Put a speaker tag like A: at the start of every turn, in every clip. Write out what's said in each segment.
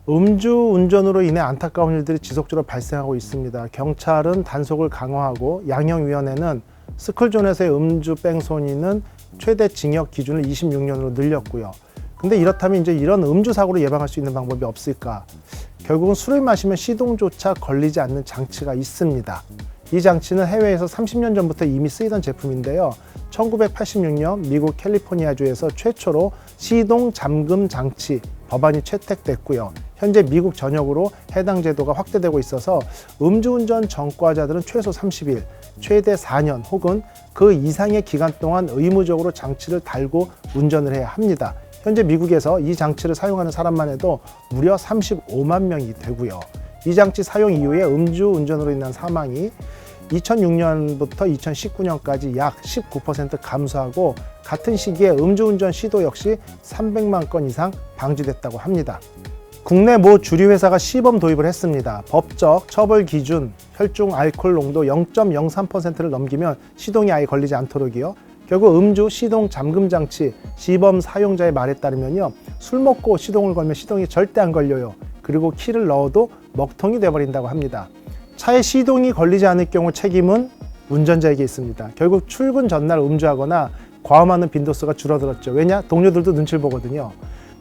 A: 음주운전으로 인해 안타까운 일들이 지속적으로 발생하고 있습니다. 경찰은 단속을 강화하고 양형위원회는 스쿨존에서의 음주 뺑소니는 최대 징역 기준을 26년으로 늘렸고요. 근데 이렇다면 이제 이런 음주 사고를 예방할 수 있는 방법이 없을까? 결국은 술을 마시면 시동조차 걸리지 않는 장치가 있습니다. 이 장치는 해외에서 30년 전부터 이미 쓰이던 제품인데요. 1986년 미국 캘리포니아주에서 최초로 시동 잠금 장치 법안이 채택됐고요. 현재 미국 전역으로 해당 제도가 확대되고 있어서 음주운전 전과자들은 최소 30일, 최대 4년 혹은 그 이상의 기간 동안 의무적으로 장치를 달고 운전을 해야 합니다. 현재 미국에서 이 장치를 사용하는 사람만 해도 무려 35만 명이 되고요. 이 장치 사용 이후에 음주운전으로 인한 사망이 2006년부터 2019년까지 약 19% 감소하고 같은 시기에 음주운전 시도 역시 300만 건 이상 방지됐다고 합니다. 국내 모 주류회사가 시범 도입을 했습니다. 법적 처벌 기준 혈중 알코올 농도 0.03%를 넘기면 시동이 아예 걸리지 않도록이요. 결국 음주 시동 잠금 장치 시범 사용자의 말에 따르면요. 술 먹고 시동을 걸면 시동이 절대 안 걸려요. 그리고 키를 넣어도 먹통이 돼버린다고 합니다. 차에 시동이 걸리지 않을 경우 책임은 운전자에게 있습니다. 결국 출근 전날 음주하거나 과음하는 빈도수가 줄어들었죠. 왜냐? 동료들도 눈치를 보거든요.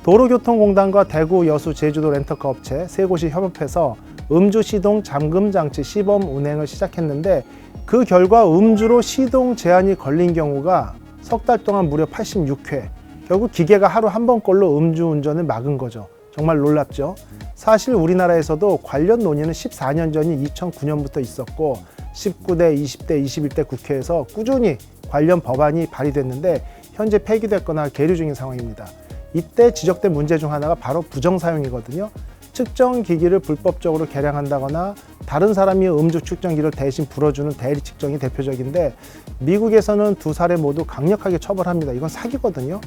A: 도로교통공단과 대구, 여수, 제주도 렌터카 업체 세 곳이 협업해서 음주 시동 잠금 장치 시범 운행을 시작했는데 그 결과 음주로 시동 제한이 걸린 경우가 석 달 동안 무려 86회. 결국 기계가 하루 한 번꼴로 음주운전을 막은 거죠. 정말 놀랍죠? 사실 우리나라에서도 관련 논의는 14년 전인 2009년부터 있었고 19대, 20대, 21대 국회에서 꾸준히 관련 법안이 발의됐는데 현재 폐기됐거나 계류 중인 상황입니다. 이때 지적된 문제 중 하나가 바로 부정사용이거든요. 측정 기기를 불법적으로 개량한다거나 다른 사람이 음주 측정기를 대신 불어주는 대리 측정이 대표적인데 미국에서는 두 사례 모두 강력하게 처벌합니다. 이건 사기거든요.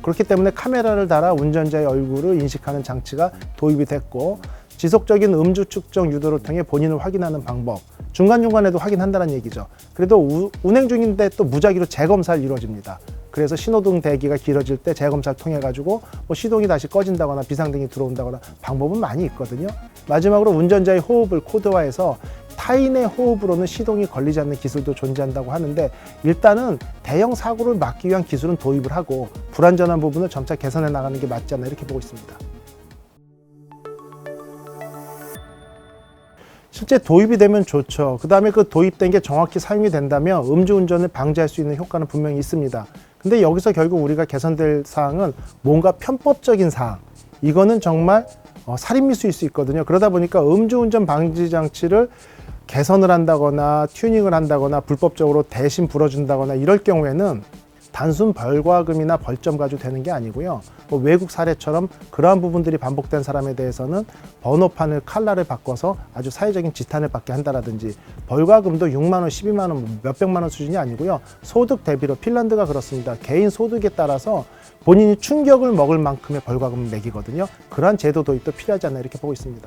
A: 그렇기 때문에 카메라를 달아 운전자의 얼굴을 인식하는 장치가 도입이 됐고 지속적인 음주 측정 유도를 통해 본인을 확인하는 방법 중간중간에도 확인한다는 얘기죠. 그래도 운행 중인데 또 무작위로 재검사를 이루어집니다. 그래서 신호등 대기가 길어질 때 재검사를 통해 가지고 뭐 시동이 다시 꺼진다거나 비상등이 들어온다거나 방법은 많이 있거든요. 마지막으로 운전자의 호흡을 코드화해서 타인의 호흡으로는 시동이 걸리지 않는 기술도 존재한다고 하는데 일단은 대형 사고를 막기 위한 기술은 도입을 하고 불안전한 부분을 점차 개선해 나가는 게 맞지 않나 이렇게 보고 있습니다. 실제 도입이 되면 좋죠. 그 다음에 그 도입된 게 정확히 사용이 된다면 음주운전을 방지할 수 있는 효과는 분명히 있습니다. 근데 여기서 결국 우리가 개선될 사항은 뭔가 편법적인 사항. 이거는 정말 살인미수일 수 있거든요. 그러다 보니까 음주운전 방지 장치를 개선을 한다거나 튜닝을 한다거나 불법적으로 대신 불어준다거나 이럴 경우에는 단순 벌과금이나 벌점 가지고 되는 게 아니고요. 뭐 외국 사례처럼 그러한 부분들이 반복된 사람에 대해서는 번호판을 컬러를 바꿔서 아주 사회적인 지탄을 받게 한다라든지 벌과금도 6만 원, 12만 원, 몇백만 원 수준이 아니고요. 소득 대비로 핀란드가 그렇습니다. 개인 소득에 따라서 본인이 충격을 먹을 만큼의 벌과금을 매기거든요. 그러한 제도 도입도 필요하지 않나 이렇게 보고 있습니다.